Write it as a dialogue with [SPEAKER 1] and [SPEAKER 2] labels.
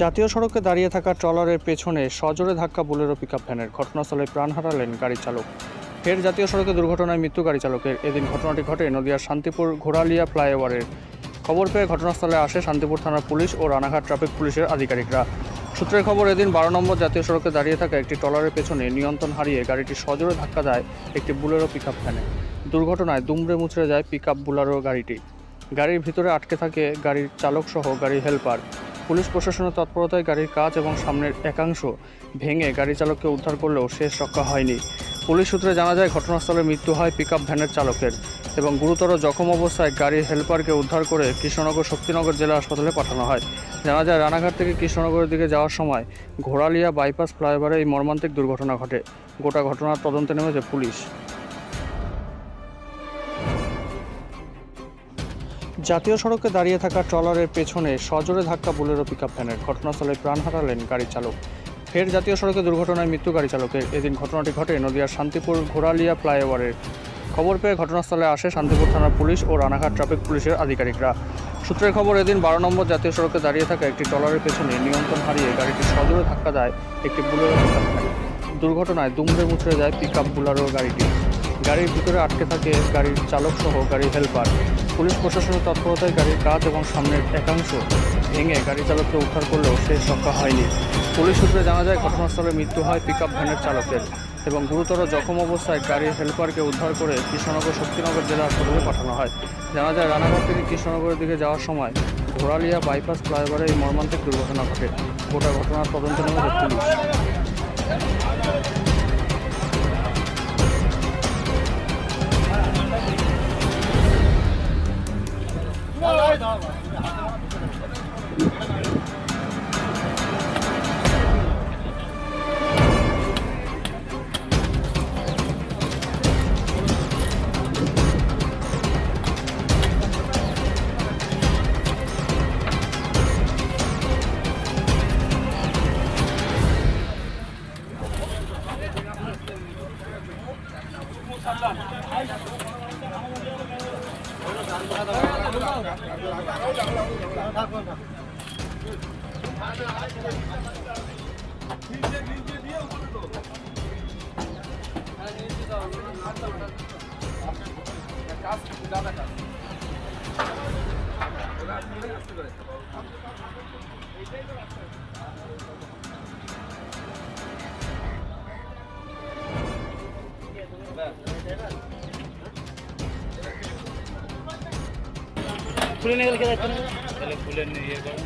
[SPEAKER 1] জাতীয় সড়কে দাঁড়িয়ে থাকা ট্রলারের পেছনে সজোরে ধাক্কা বোলেরো পিকআপ ভ্যানের। ঘটনাস্থলে প্রাণ হারালেন গাড়ি চালক। ফের জাতীয় সড়কে দুর্ঘটনায় মৃত্যু গাড়ি চালকের। এদিন ঘটনাটি ঘটে নদিয়ার শান্তিপুর ঘোড়ালিয়া ফ্লাইওভারের। খবর পেয়ে ঘটনাস্থলে আসে শান্তিপুর থানার পুলিশ ও রানাঘাট ট্রাফিক পুলিশের আধিকারিকরা। সূত্রের খবর, এদিন 12 নম্বর জাতীয় সড়কে দাঁড়িয়ে থাকা একটি ট্রলারের পেছনে নিয়ন্ত্রণ হারিয়ে গাড়িটি সজোরে ধাক্কা দেয় একটি বোলেরো পিকআপ ভ্যানে। দুর্ঘটনায় দুমড়ে মুচড়ে যায় পিকআপ বোলেরো গাড়িটি। গাড়ির ভিতরে আটকে থাকে গাড়ির চালক সহ গাড়ির হেল্পার। পুলিশ প্রশাসনের তৎপরতায় গাড়ির কাচ এবং সামনের একাংশ ভেঙে গাড়ি চালককে উদ্ধার করলেও শেষ রক্ষা হয়নি। পুলিশ সূত্রে জানা যায়, ঘটনাস্থলে মৃত্যু হয় পিকআপ ভ্যানের চালকের এবং গুরুতর জখম অবস্থায় গাড়ির হেল্পারকে উদ্ধার করে কৃষ্ণনগর শক্তিনগর জেলা হাসপাতালে পাঠানো হয়। জানা যায়, রানাঘাট থেকে কৃষ্ণনগরের দিকে যাওয়ার সময় ঘোড়ালিয়া বাইপাস ফ্লাইওভারে এই মর্মান্তিক দুর্ঘটনা ঘটে। গোটা ঘটনার তদন্তে নেমেছে পুলিশ। জাতীয় সড়কে দাঁড়িয়ে থাকা ট্রলারের পেছনে সজোরে ধাক্কা বোলেরো পিকআপ ভ্যানের। ঘটনাস্থলে প্রাণ হারালেন গাড়ি চালক। ফের জাতীয় সড়কে দুর্ঘটনায় মৃত্যু গাড়ি চালকের। এদিন ঘটনাটি ঘটে নদিয়ার শান্তিপুর ঘোড়ালিয়া ফ্লাইওভারের। খবর পেয়ে ঘটনাস্থলে আসে শান্তিপুর থানার পুলিশ ও রানাঘাট ট্রাফিক পুলিশের আধিকারিকরা। সূত্রের খবর, এদিন 12 নম্বর জাতীয় সড়কে দাঁড়িয়ে থাকা একটি ট্রলারের পেছনে নিয়ন্ত্রণ হারিয়ে গাড়িটি সজোরে ধাক্কা দেয় একটি বোলেরো পিকআপ ভ্যানে। দুর্ঘটনায় দুমড়ে মুচড়ে যায় পিকআপ বোলেরো গাড়িটি। গাড়ির ভিতরে আটকে থাকে গাড়ির চালক সহ গাড়ির হেল্পার। পুলিশ প্রশাসনের তৎপরতায় গাড়ির কাচ এবং সামনের একাংশ ভেঙে গাড়ি চালককে উদ্ধার করলেও শেষ রক্ষা হয়নি। পুলিশ সূত্রে জানা যায়, ঘটনাস্থলে মৃত্যু হয় পিকআপ ভ্যানের চালকের এবং গুরুতর জখম অবস্থায় গাড়ির হেল্পারকে উদ্ধার করে কৃষ্ণনগর শক্তিনগর জেলা হাসপাতালে পাঠানো হয়। জানা যায়, রানাঘাট থেকে কৃষ্ণনগরের দিকে যাওয়ার সময় ঘোড়ালিয়া বাইপাস ফ্লাইওভারে এই মর্মান্তিক দুর্ঘটনা ঘটে। গোটা ঘটনার তদন্তে নেমেছে পুলিশ।
[SPEAKER 2] খুলে নিয়ে গেলে তাহলে খুলে নিয়ে ইয়ে করুন।